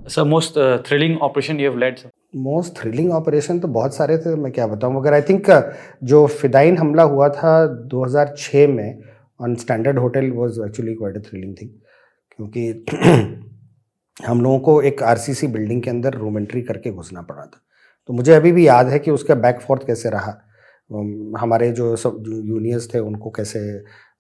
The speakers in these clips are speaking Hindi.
Sir most thrilling operation you have led? Most thrilling operation तो बहुत सारे थे, मैं क्या बताऊं, मगर आई थिंक जो फिदाइन हमला हुआ था 2006 में on standard hotel was actually quite a thrilling thing, क्योंकि हम लोगों को एक आरसीसी बिल्डिंग के अंदर रूम एंट्री करके घुसना पड़ा था। तो मुझे अभी भी याद है कि उसका बैक फोर्थ कैसे रहा, हमारे जो सब जूनियर्स थे उनको कैसे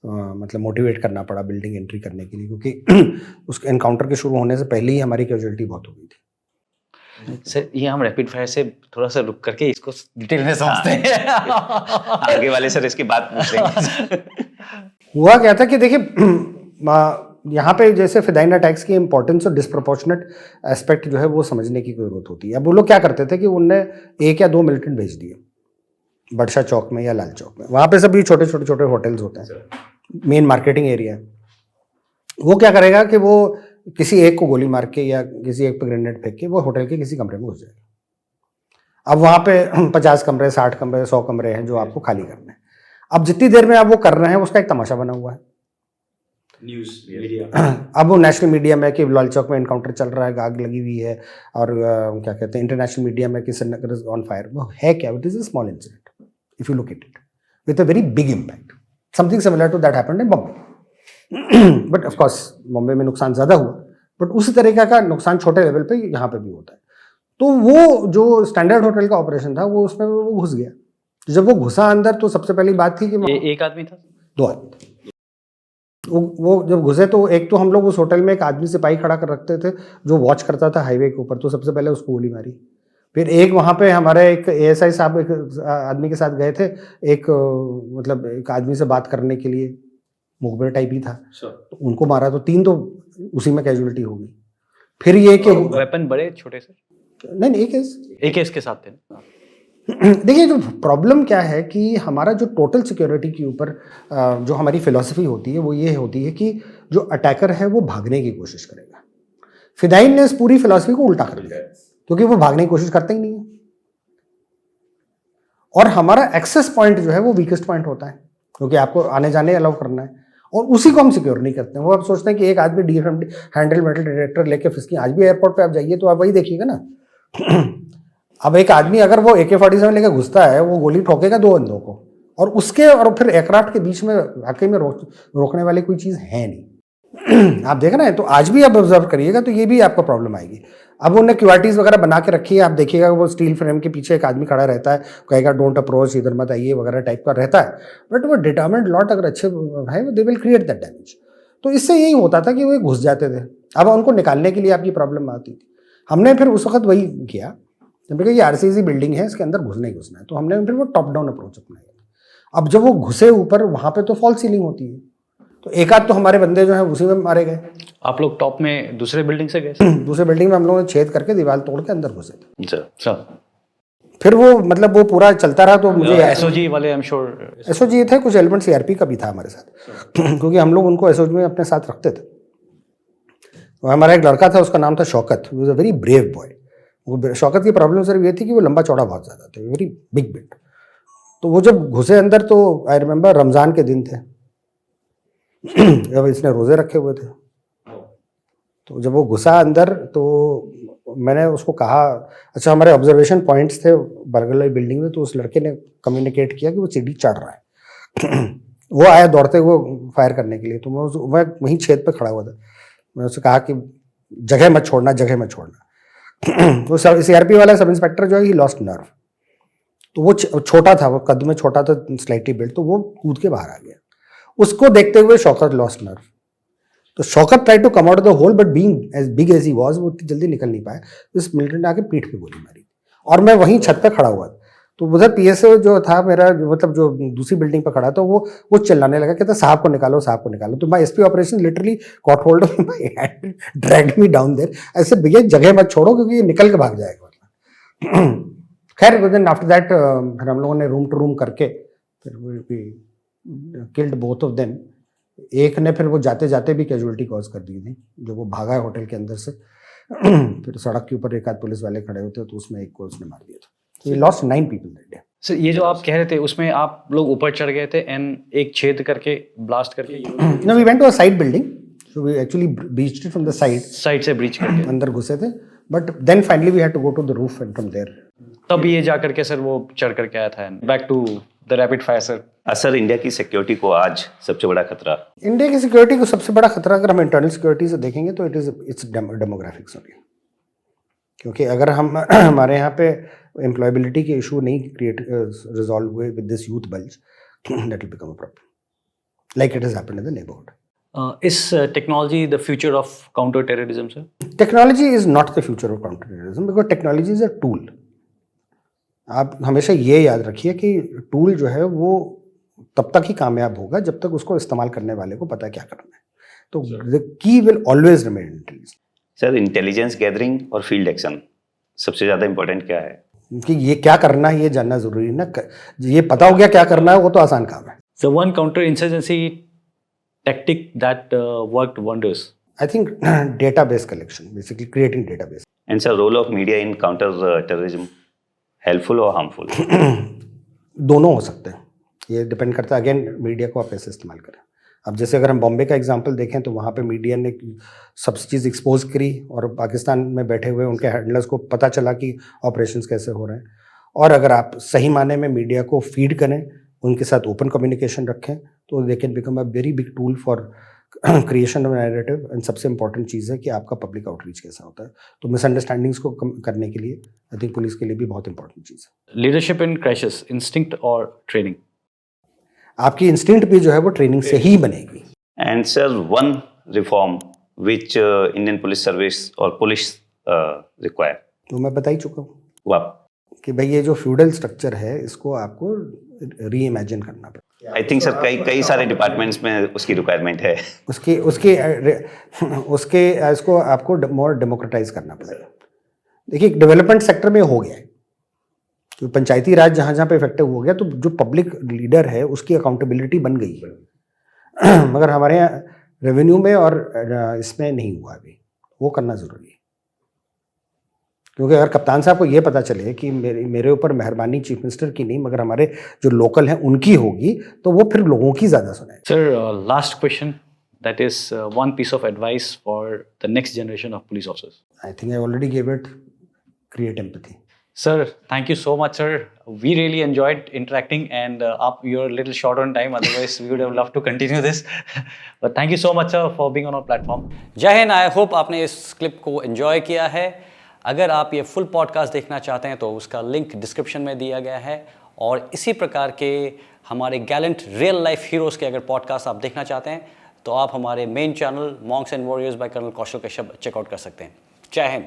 मतलब मोटिवेट करना पड़ा बिल्डिंग एंट्री करने के लिए, क्योंकि उस एनकाउंटर के शुरू होने से पहले ही हमारी कैजुअलिटी बहुत हो गई थी। सर ये हम रैपिड फायर से थोड़ा सा रुक करके इसको डिटेल में समझते हैं। आगे वाले सर इसकी बात पूछ लेंगे। हुआ क्या था कि देखिए यहाँ पे जैसे फिदाइन अटैक्स की इंपॉर्टेंस और डिस्प्रोपोर्शनेट एस्पेक्ट जो है वो समझने की जरूरत होती है। अब वो लोग क्या करते थे कि उनने 1 या 2 मिलिटेंट भेज दिए बडशाह चौक में या लाल चौक में, वहाँ पे सभी छोटे छोटे छोटे होटल्स होते हैं, मेन मार्केटिंग एरिया है। वो क्या करेगा कि वो किसी एक को गोली मार के या किसी एक पे ग्रेनेड फेंक के वो होटल के किसी कमरे में घुस जाएगा। अब वहाँ पे 50 कमरे, 60 कमरे, 100 कमरे हैं जो आपको खाली करने हैं। अब जितनी देर में आप वो कर रहे हैं उसका एक तमाशा बना हुआ है न्यूज़ मीडिया। अब वो नेशनल मीडिया में कि लाल चौक में एनकाउंटर चल रहा है, आग लगी हुई है, और क्या कहते हैं इंटरनेशनल मीडिया में कि श्रीनगर इज ऑन फायर। वो है क्या? It is a small incident if you look at it with a very big impact, something similar to that happened in Bombay. But of course Bombay में नुकसान ज़्यादा हुआ, बट उसी तरीके का नुकसान छोटे लेवल पे यहाँ पे भी होता है। तो वो जो स्टैंडर्ड होटल का ऑपरेशन था वो उसमें वो घुस गया। जब वो घुसा अंदर तो सबसे पहली बात थी कि एक आदमी था, 2 आदमी थे। वो जब घुसे तो एक तो हम लोग उस होटल में एक आदमी सिपाही खड़ा कर रखते थे जो वॉच करता था हाईवे के ऊपर, तो सबसे पहले उसको गोली मारी। फिर एक वहाँ पे हमारे एक एएसआई साहब एक आदमी के साथ गए थे, एक मतलब एक आदमी से बात करने के लिए, मुखबिर टाइप ही था, तो उनको मारा। तो 3 तो उसी में कैजुअलिटी हो गई। फिर ये कि वेपन बड़े छोटे से? नहीं, एक केस के साथ थे। देखिए जो प्रॉब्लम क्या है कि हमारा जो टोटल सिक्योरिटी के ऊपर जो हमारी फिलॉसफी होती है वो ये होती है कि जो अटैकर है वो भागने की कोशिश करेगा। फिदाइन ने इस पूरी फिलॉसफी को उल्टा कर दिया, क्योंकि वो भागने की कोशिश करते ही नहीं है, और हमारा एक्सेस पॉइंट जो है वो वीकेस्ट पॉइंट होता है, क्योंकि आपको आने जाने अलाउ करना है, और उसी को हम सिक्योर नहीं करते हैं। वो आप सोचते हैं कि एक आदमी डीएफएम हैंडल मेटल डिटेक्टर लेके फिसकी, आज भी एयरपोर्ट पे आप जाइए तो आप वही देखिएगा ना। अब एक आदमी अगर वो AK-47 लेकर घुसता है, वो गोली ठोकेगा 2 बंदों को, और उसके और फिर एयरक्राफ्ट के बीच में वाकई में रोकने वाली कोई चीज़ है नहीं। आप देख रहे हैं, तो आज भी आप ऑब्जर्व करिएगा तो ये भी आपको प्रॉब्लम आएगी। अब उन्हें क्यूआरटीज वगैरह बना के रखी है, आप देखिएगा वो स्टील फ्रेम के पीछे एक आदमी खड़ा रहता है, कहेगा डोंट अप्रोच, इधर मत आइए वगैरह टाइप का रहता है, बट वो डिटर्मिन्ड लॉट अगर अच्छे है they will create that damage. तो इससे यही होता था कि वो घुस जाते थे। अब उनको निकालने के लिए आपकी प्रॉब्लम आती थी। हमने फिर उस वक्त वही किया, क्योंकि ये आरसीसी बिल्डिंग है, इसके अंदर घुसना ही घुसना है, तो हमने फिर वो टॉप डाउन अप्रोच अपनाया। अब जब वो घुसे ऊपर, वहाँ पे तो फॉल्स सीलिंग होती है, तो एक आध तो हमारे बंदे जो हैं उसी में मारे गए। आप लोग टॉप में दूसरे बिल्डिंग से गए? दूसरे बिल्डिंग में हम लोगों ने छेद करके दीवार तोड़ के अंदर घुसे थे। अच्छा। फिर वो मतलब वो पूरा चलता रहा, तो मुझे एसओजी वाले, आई एम श्योर एसओजी थे, कुछ एलिमेंट सीआरपी का भी था हमारे साथ, क्योंकि हम लोग उनको एसओजी में अपने साथ रखते थे। तो हमारा एक लड़का था, उसका नाम था Shaukat, he was a very brave boy. वो शौकत की प्रॉब्लम सिर्फ ये थी कि वो लंबा चौड़ा बहुत ज़्यादा था, वेरी बिग बिट। तो वो जब घुसे अंदर, तो आई रिमेंबर रमज़ान के दिन थे, जब इसने रोज़े रखे हुए थे, तो जब वो घुसा अंदर तो मैंने उसको कहा, अच्छा हमारे ऑब्जर्वेशन पॉइंट्स थे बरगल वाली बिल्डिंग में, तो उस लड़के ने कम्युनिकेट किया कि वो सीढ़ी चढ़ रहा है। वो आया दौड़ते हुए फायर करने के लिए, तो मैं वहीं छेद पे खड़ा हुआ था। मैंने उससे कहा कि जगह मत छोड़ना, जगह मत छोड़ना। वो सीआरपी वाला सब इंस्पेक्टर जो है ही लॉस्ट नर्व, तो वो छोटा था, वो कद में छोटा था, स्लाइटली बिल्ड, तो वो कूद के बाहर आ गया। उसको देखते हुए शौकत लॉस्ट नर्व, तो Shaukat try to come out the hole, but being as big as he was, वो जल्दी निकल नहीं पाया। इस मिलिटेंट ने आके पीठ पे गोली मारी, और मैं वहीं छत पे खड़ा हुआ था। तो उधर पीएसओ जो था मेरा, मतलब जो दूसरी बिल्डिंग पे खड़ा था, वो चिल्लाने लगा, कहता साहब को निकालो, साहब को निकालो। तो my SP operation literally caught hold of my hand, dragged me down there, ऐसे भैया जगह मत छोड़ो क्योंकि ये निकल के भाग जाएगा। खैर विद इन आफ्टर दैट फिर हम लोगों ने रूम टू रूम करके फिर किल्ड बोथ ऑफ देम। एक ने फिर वो जाते जाते भी कैजुअलिटी कॉज कर दी थी, जो वो भागा है होटल के अंदर से। फिर सड़क के ऊपर एक आध पुलिस वाले खड़े होते, तो उसमें एक को उसने मार दिया था। So we lost 9 people that day. Sir ये जो आप कह रहे थे उसमें आप लोग ऊपर चढ़ गए थे एंड एक छेद करके ब्लास्ट करके? No, we went to a side building. So we actually breached it from the side. Side से ब्रीच करके अंदर घुसे थे। But then finally we had to go to the roof and from there. तब ये जा करके सर वो चढ़ करके आया था. Back to the rapid fire sir. Sir India की सिक्योरिटी को आज सबसे बड़ा खतरा? इंडिया की सिक्योरिटी को सबसे बड़ा खतरा अगर हम इंटरनल सिक्योरिटी से देखेंगे तो इट्स डेमोग्राफिक्स ओनली. क्योंकि अगर हम हमारे यहाँ पे एम्प्लॉयबिलिटी के इशू नहीं रिजॉल्व हुए with this youth bulge, that will become a problem like it has happened in the neighbourhood. Is technology the future of counter-terrorism, sir? Technology is not the future of counter terrorism because technology is a tool. आप हमेशा ये याद रखिए कि टूल जो है वो तब तक ही कामयाब होगा जब तक उसको इस्तेमाल करने वाले को पता है क्या करना है. तो the key will always remain intelligence. Sir intelligence gathering और फील्ड एक्शन सबसे ज्यादा इंपॉर्टेंट क्या है? कि ये क्या करना है ये जानना जरूरी है ना. ये पता हो गया क्या करना है वो तो आसान काम है. The one counter-insurgency tactic that worked wonders. I think database collection, basically creating database. And sir, role of media in counter terrorism, helpful or harmful? दोनों हो सकते हैं. ये डिपेंड करता है अगेन मीडिया को आप कैसे इस्तेमाल करें. अब जैसे अगर हम बॉम्बे का एग्जांपल देखें तो वहाँ पे मीडिया ने सब चीज़ एक्सपोज करी और पाकिस्तान में बैठे हुए उनके हैंडलर्स को पता चला कि ऑपरेशंस कैसे हो रहे हैं. और अगर आप सही माने में मीडिया को फीड करें, उनके साथ ओपन कम्युनिकेशन रखें, तो they can become a very big tool for creation of narrative. And सबसे इंपॉर्टेंट चीज़ है कि आपका पब्लिक आउटरीच कैसा होता है. तो मिसअंडरस्टैंडिंग्स को कम करने के लिए आई थिंक पुलिस के लिए भी बहुत इंपॉर्टेंट चीज़ है. Leadership in crisis, instinct or training? आपकी इंस्टिंक्ट भी जो है वो ट्रेनिंग से ही बनेगी. And sir, one reform which Indian police service or police require? तो मैं बता ही चुका हूँ वाह. कि भाई ये जो फ्यूडल स्ट्रक्चर है इसको आपको री इमेजिन करना पड़ेगा. आई थिंक सर कई सारे डिपार्टमेंट्स में उसकी रिक्वायरमेंट है. उसके इसको आपको मोर डेमोक्रेटाइज करना पड़ेगा. देखिए डेवलपमेंट सेक्टर में हो गया है तो पंचायती राज जहाँ जहाँ पे इफेक्टिव हो गया तो जो पब्लिक लीडर है उसकी अकाउंटेबिलिटी बन गई है. मगर हमारे यहाँ रेवेन्यू में और इसमें नहीं हुआ अभी. वो करना ज़रूरी है. क्योंकि अगर कप्तान साहब को ये पता चले कि मेरे ऊपर मेहरबानी चीफ मिनिस्टर की नहीं मगर हमारे जो लोकल हैं उनकी होगी तो वो फिर लोगों की ज़्यादा सुनेंगे. Sir, last question. That is one piece of advice for the next generation of police officers. I think I already gave it. Create empathy. Sir, thank you so much, sir. We really enjoyed interacting, and you're a little short on time. Otherwise, we would have loved to continue this. But thank you so much, sir, for being on our platform. जय हिंद. आई होप आपने इस क्लिप को एंजॉय किया है. अगर आप ये फुल पॉडकास्ट देखना चाहते हैं तो उसका लिंक डिस्क्रिप्शन में दिया गया है. और इसी प्रकार के हमारे गैलेंट रियल लाइफ हीरोज़ के अगर पॉडकास्ट आप देखना चाहते हैं तो आप हमारे main channel Monks and Warriors by Colonel Kaushal Kashyap check out कर सकते हैं. जय हिंद.